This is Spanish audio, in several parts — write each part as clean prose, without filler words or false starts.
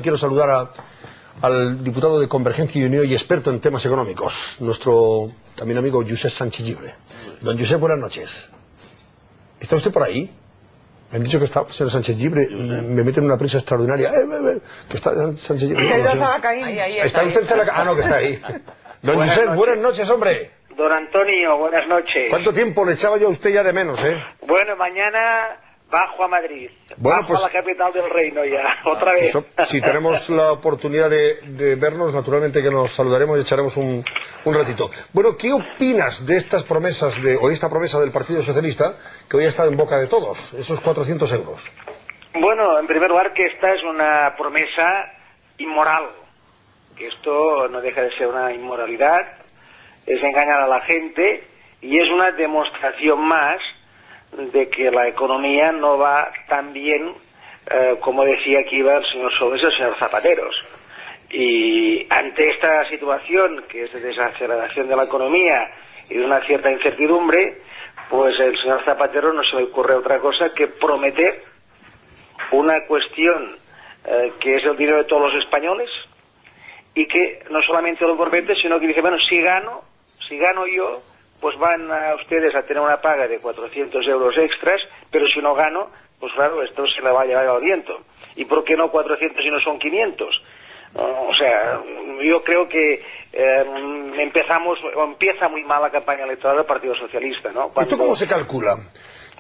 Quiero saludar al diputado de Convergencia y Unió y experto en temas económicos, nuestro también amigo Josep Sánchez Llibre. Don Josep, buenas noches. ¿Está usted por ahí? Me han dicho que está, señor Sánchez Llibre, me meten en una prisa extraordinaria. Que está Sánchez Llibre. Se ha ido a Zabacaín. ¿Está usted en Zabacaín? Ah, no, que está ahí. Don Josep, buenas noches, hombre. Don Antonio, buenas noches. ¿Cuánto tiempo le echaba yo a usted ya de menos, Bueno, mañana bajo a Madrid. Bueno, bajo pues, a la capital del reino ya, otra vez. Si tenemos la oportunidad de vernos, naturalmente que nos saludaremos y echaremos un ratito. Bueno, ¿qué opinas de estas promesas, o esta promesa del Partido Socialista, que hoy ha estado en boca de todos, esos 400 euros? Bueno, en primer lugar que esta es una promesa inmoral, que esto no deja de ser una inmoralidad, es engañar a la gente y es una demostración más de que la economía no va tan bien como decía que iba el señor Solbes y el señor Zapateros. Y ante esta situación, que es de desaceleración de la economía y de una cierta incertidumbre, pues el señor Zapatero no se le ocurre otra cosa que prometer una cuestión que es el dinero de todos los españoles, y que no solamente lo promete, sino que dice, bueno, si gano yo, pues van a ustedes a tener una paga de 400 euros extras, pero si no gano, pues claro, esto se le va a llevar al viento. ¿Y por qué no 400 si no son 500? O sea, yo creo que empieza muy mal la campaña electoral del Partido Socialista, ¿no? ¿Esto cómo se calcula?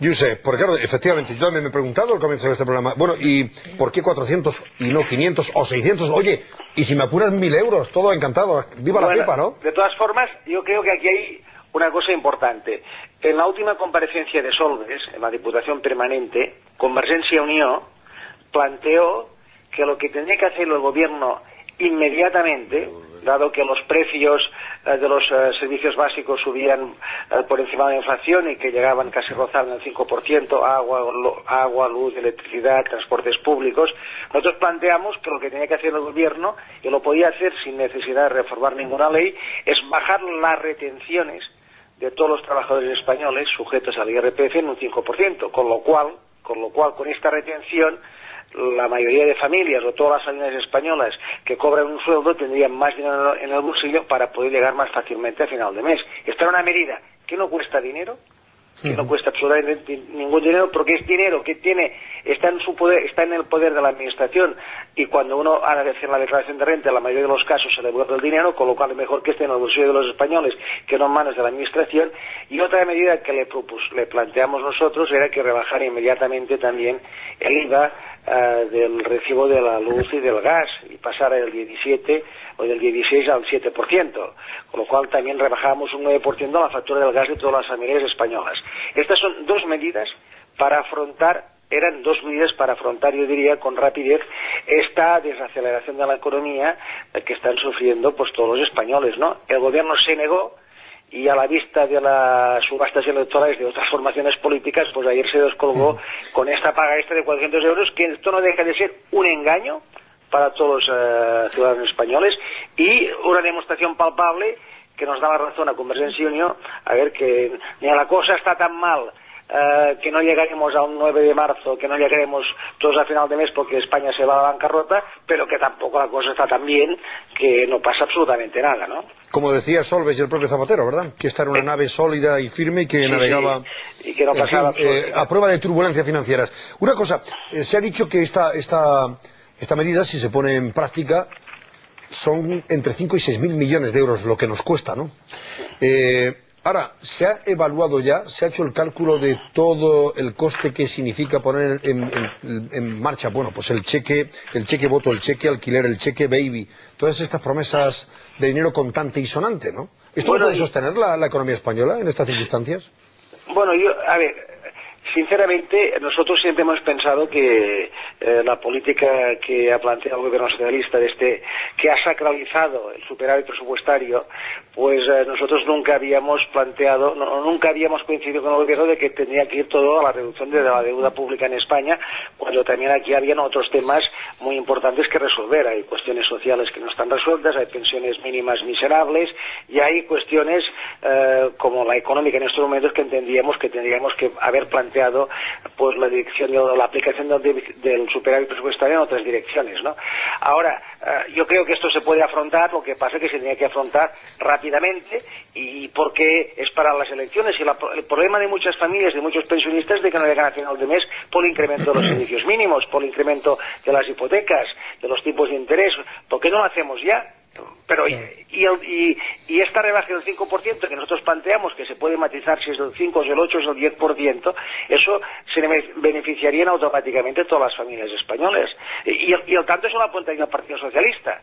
Josep, porque claro, efectivamente, yo también me he preguntado al comienzo de este programa, bueno, ¿y por qué 400 y no 500 o 600? Oye, y si me apuras 1000 euros, todo encantado, viva la cepa, ¿no? De todas formas, yo creo que aquí hay una cosa importante. En la última comparecencia de Solbes, en la Diputación Permanente, Convergencia y Unió planteó que lo que tendría que hacer el gobierno inmediatamente, dado que los precios de los servicios básicos subían por encima de la inflación y que llegaban casi rozaban el 5%, agua, luz, electricidad, transportes públicos, nosotros planteamos que lo que tenía que hacer el gobierno, y lo podía hacer sin necesidad de reformar ninguna ley, es bajar las retenciones de todos los trabajadores españoles sujetos al IRPF en un 5%, con lo cual, con esta retención, la mayoría de familias o todas las familias españolas que cobran un sueldo tendrían más dinero en el bolsillo para poder llegar más fácilmente a final de mes. Esta era una medida que no cuesta dinero, que no cuesta absolutamente ningún dinero, porque es dinero que está en su poder, está en el poder de la administración, y cuando uno ha de hacer la declaración de renta, en la mayoría de los casos se le devuelve el dinero, con lo cual es mejor que esté en el bolsillo de los españoles que no en manos de la administración. Y otra medida que le planteamos nosotros era que rebajara inmediatamente también el IVA del recibo de la luz y del gas, y pasara del 17 o del 16 al 7%, con lo cual también rebajamos un 9% la factura del gas de todas las familias españolas. Estas son dos medidas para afrontar, yo diría, con rapidez esta desaceleración de la economía que están sufriendo pues todos los españoles, ¿no? El gobierno se negó, y a la vista de las subastas electorales de otras formaciones políticas, pues ayer se descolgó con esta paga extra de 400 euros, que esto no deja de ser un engaño para todos los ciudadanos españoles, y una demostración palpable que nos da la razón a Convergencia y Unió, a ver que ni la cosa está tan mal, que no llegaremos a un 9 de marzo, que no llegaremos todos a final de mes porque España se va a la bancarrota, pero que tampoco la cosa está tan bien que no pasa absolutamente nada, ¿no? Como decía Solbes y el propio Zapatero, ¿verdad? Que esta era una nave sólida y firme y que navegaba y que no pasaba a prueba de turbulencias financieras. Una cosa, se ha dicho que esta medida, si se pone en práctica, son entre 5 y 6.000 millones de euros lo que nos cuesta, ¿no? Ahora, ¿se ha evaluado ya, se ha hecho el cálculo de todo el coste que significa poner en marcha, bueno, pues el cheque voto, el cheque alquiler, el cheque baby, todas estas promesas de dinero contante y sonante, ¿no? ¿Esto no puede sostener la economía española en estas circunstancias? Bueno, sinceramente, nosotros siempre hemos pensado que la política que ha planteado el gobierno socialista, que ha sacralizado el superávit presupuestario, pues nosotros nunca habíamos coincidido con el gobierno de que tenía que ir todo a la reducción de la deuda pública en España, cuando también aquí habían otros temas muy importantes que resolver. Hay cuestiones sociales que no están resueltas, hay pensiones mínimas miserables, y hay cuestiones como la económica en estos momentos que entendíamos que tendríamos que haber planteado planteado pues la dirección la aplicación del superávit presupuestario en otras direcciones, ¿no? Ahora, yo creo que esto se puede afrontar, lo que pasa es que se tiene que afrontar rápidamente, y porque es para las elecciones, y el problema de muchas familias, de muchos pensionistas, es de que no llegan a final de mes por el incremento de los servicios mínimos, por el incremento de las hipotecas, de los tipos de interés. ¿Por qué no lo hacemos ya? Pero y esta rebaja del 5% que nosotros planteamos, que se puede matizar si es del 5, si es del 8, si es del 10%, eso se beneficiarían automáticamente todas las familias españolas. Y el tanto es una puntería del Partido Socialista.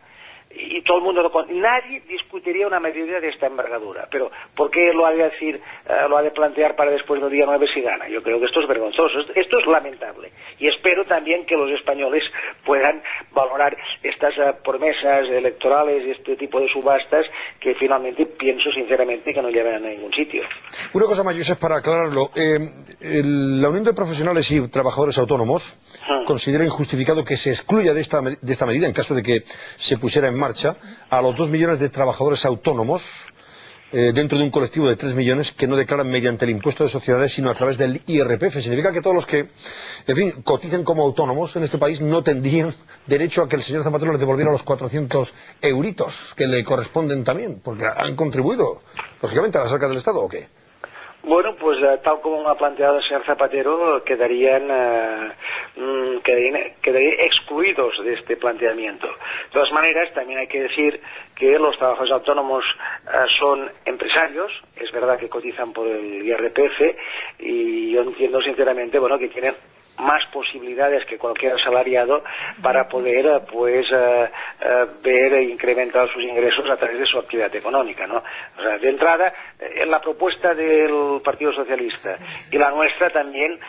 Y todo el mundo nadie discutiría una medida de esta envergadura, pero ¿por qué lo ha de decir, lo ha de plantear para después del día 9 si gana? Yo creo que esto es vergonzoso, esto es lamentable, y espero también que los españoles puedan valorar estas promesas electorales y este tipo de subastas que finalmente pienso sinceramente que no llevan a ningún sitio. Una cosa más, Josep, para aclararlo, la Unión de Profesionales y Trabajadores Autónomos considera injustificado que se excluya de esta medida, en caso de que se pusiera en marcha, a los 2 millones de trabajadores autónomos dentro de un colectivo de 3 millones que no declaran mediante el impuesto de sociedades sino a través del IRPF. Significa que todos los que, en fin, coticen como autónomos en este país no tendrían derecho a que el señor Zapatero les devolviera los 400 euritos que le corresponden también, porque han contribuido, lógicamente, a las arcas del Estado, ¿o qué? Bueno, pues tal como ha planteado el señor Zapatero, quedarían excluidos de este planteamiento. De todas maneras, también hay que decir que los trabajadores autónomos son empresarios, es verdad que cotizan por el IRPF, y yo entiendo sinceramente, bueno, que tienen más posibilidades que cualquier asalariado para poder ver e incrementar sus ingresos a través de su actividad económica, ¿no? O sea, de entrada, en la propuesta del Partido Socialista y la nuestra también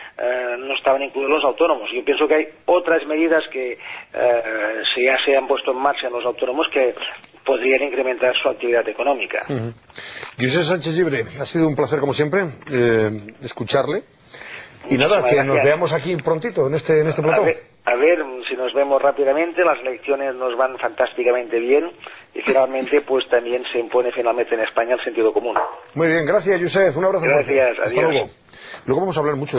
no estaban incluidos los autónomos. Yo pienso que hay otras medidas que ya se han puesto en marcha en los autónomos que podrían incrementar su actividad económica. Josep Sánchez Llibre, ha sido un placer como siempre escucharle. Y nada, que nos veamos aquí prontito en este plató. A ver si nos vemos rápidamente. Las elecciones nos van fantásticamente bien y finalmente pues también se impone finalmente en España el sentido común. Muy bien, gracias Josep, un abrazo. Gracias, fuerte. Hasta adiós. luego. Luego vamos a hablar mucho